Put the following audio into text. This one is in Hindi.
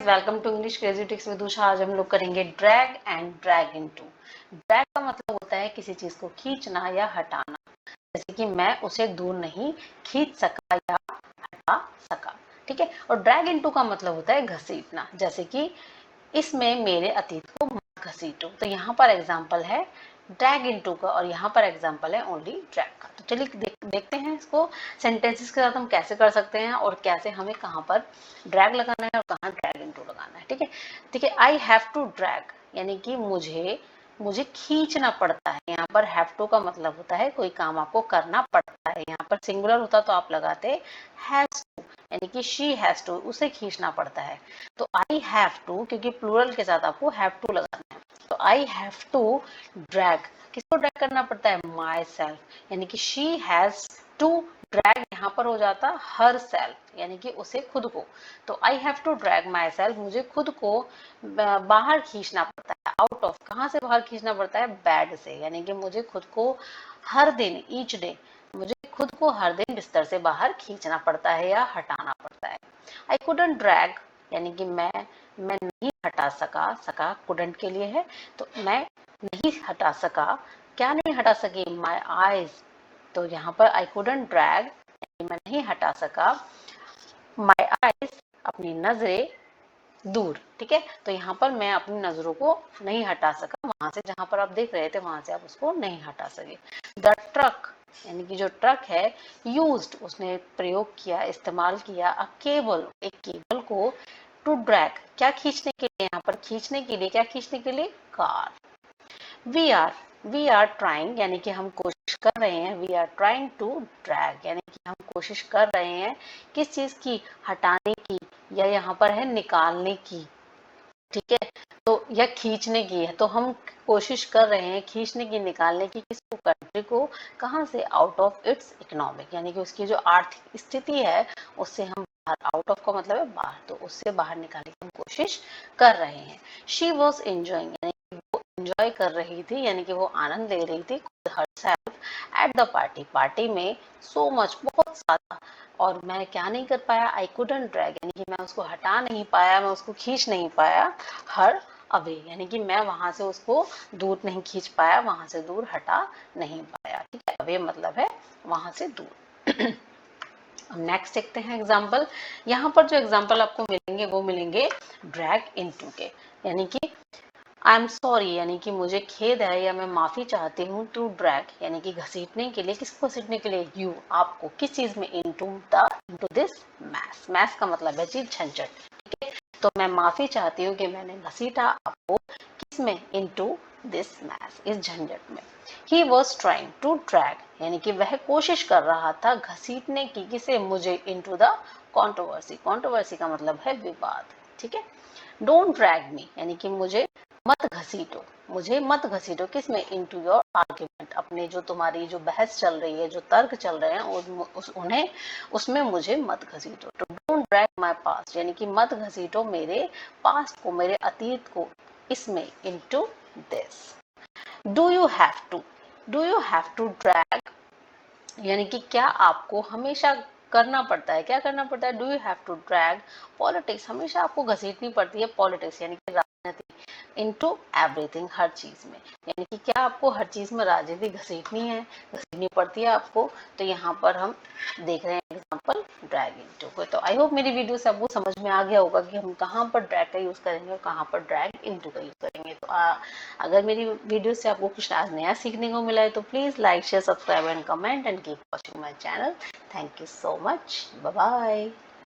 Welcome to English crazy ticks with Usha. आज हम लोग करेंगे drag and drag into. Drag का मतलब होता है किसी चीज को खींचना या हटाना, जैसे कि मैं उसे दूर नहीं खींच सका या हटा सका, ठीक है। और ड्रैग इनटू का मतलब होता है घसीटना, जैसे कि इसमें मेरे अतीत को मत घसीटो। तो यहाँ पर एग्जाम्पल है ड्रैग इनटू का और यहाँ पर एग्जाम्पल है ओनली ड्रैग का। तो चलिए देखते हैं इसको सेंटेंसेस के साथ हम कैसे कर सकते हैं और कैसे हमें कहाँ पर ड्रैग लगाना है और कहाँ ड्रैग इनटू लगाना है, ठीक है। देखिए, आई हैव टू ड्रैग यानी कि मुझे खींचना पड़ता है। यहाँ पर हैव टू का मतलब होता है कोई काम आपको करना पड़ता है। यहाँ पर सिंगुलर होता तो आप लगाते हैज टू, यानी कि शी हैज टू, उसे खींचना पड़ता है। तो आई हैव टू, क्योंकि प्लूरल के साथ आपको हैव टू लगाना है, तो आई हैव टू ड्रैग। किसको ड्रैग करना पड़ता है? माई सेल्फ, यानी कि शी हैज टू ड्रैग यहाँ पर हो जाता हर सेल्फ, यानी कि उसे खुद को। तो I have to drag myself, मुझे खुद को बाहर खींचना पड़ता है। आउट ऑफ, कहाँ से बाहर खींचना पड़ता है? बेड से, यानी कि मुझे खुद को हर दिन, ईच डे, मुझे खुद को हर दिन बिस्तर से बाहर खींचना पड़ता है या हटाना पड़ता है। आई कुडंट ड्रैग, यानी कि मैं नहीं हटा सका कुडंट के लिए है, तो मैं नहीं हटा सका। क्या नहीं हटा सकी? My eyes. तो यहाँ पर आई कुडंट ड्रैग, मैं नहीं हटा सका माई आईज, अपनी नजरें दूर, ठीक है। तो यहाँ पर मैं अपनी नजरों को नहीं हटा सका वहां से, जहां पर आप देख रहे थे वहां से आप उसको नहीं हटा सके। द ट्रक, यानी कि जो ट्रक है, यूज्ड, उसने प्रयोग किया, इस्तेमाल किया, अ केबल, एक केबल को, टू ड्रैग, क्या खींचने के लिए? यहाँ पर खींचने के लिए, क्या खींचने के लिए? कार। वी आर ट्राइंग, यानी कि हम कोशिश कर रहे हैं। We are trying to drag, यानी कि हम कोशिश कर रहे हैं किस चीज की? हटाने की, या यहाँ पर है निकालने की, ठीक है। तो या खींचने की है, तो हम कोशिश कर रहे हैं खींचने की, निकालने की, किसको? कंट्री को। कहाँ से? आउट ऑफ इट्स इकोनॉमिक, यानी कि उसकी जो आर्थिक स्थिति है उससे हम बाहर, आउट ऑफ का मतलब है बाहर, तो उससे बाहर निकालने की हम कोशिश कर रहे हैं। शी वॉज एंजॉइंग, यानी कि वो एंजॉय कर रही थी, यानी कि वो आनंद ले रही थी herself at the party, party में, सो मच, बहुत ज्यादा। और मैं क्या नहीं कर पाया? आई कुडंट ड्रैग, यानी कि मैं उसको हटा नहीं पाया, मैं उसको खींच नहीं पाया। हर अवे, यानी कि मैं वहां से उसको दूर नहीं खींच पाया, वहां से दूर हटा नहीं पाया, ठीक है। अवे मतलब है वहां से दूर। अब नेक्स्ट देखते हैं एग्जाम्पल। यहाँ पर जो एग्जाम्पल आपको मिलेंगे वो मिलेंगे ड्रैग इनटू के, यानी कि आई एम सॉरी, यानी कि मुझे खेद है या मैं माफी चाहती हूँ। टू ड्रैग, यानी कि घसीटने के लिए, किसको घसीटने के लिए? यू, आपको, किस चीज में? Into this mess. मैस का मतलब है जी झंझट, ठीक है। तो मैं माफी चाहती हूँ कि मैंने घसीटा आपको किस में? इनटू दिस मैस, इस झंझट में। He was trying to drag, यानी कि वह कोशिश कर रहा था घसीटने की, किसे? मुझे, इनटू द कॉन्ट्रोवर्सी। कॉन्ट्रोवर्सी का मतलब है विवाद, ठीक है। डोंट ड्रैग मी, यानी कि मुझे मत घसीटो, मुझे मत घसीटो, किसमें? इनटू योर आर्ग्यूमेंट, अपने जो तुम्हारी जो बहस चल रही है, जो तर्क चल रहे हैं उन्हें, उसमें मुझे मत घसीटो। तो डोंट ड्रैग माय पास्ट, यानी कि मत घसीटो मेरे पास्ट को, मेरे अतीत को, इसमें, into this. Do you have to, do you have to drag, यानी कि क्या आपको हमेशा करना पड़ता है? क्या करना पड़ता है? Do you have to drag politics, हमेशा आपको घसीटनी पड़ती है पॉलिटिक्स, यानी कि राजनीति, इनटू एवरीथिंग, हर चीज में, यानी कि क्या आपको हर चीज में राजनीति घसीटनी है, घसीटनी पड़ती है आपको। तो यहाँ पर हम देख रहे हैं एग्जाम्पल ड्रैग इनटू को। तो आई होप मेरी वीडियो से आपको समझ में आ गया होगा कि हम कहाँ पर ड्रैग का यूज करेंगे और कहाँ पर ड्रैग इनटू का यूज करेंगे। तो अगर मेरी वीडियो से आपको कुछ आज नया सीखने को मिला है तो please like, share, subscribe and comment and keep watching my channel. Thank you so much, bye bye.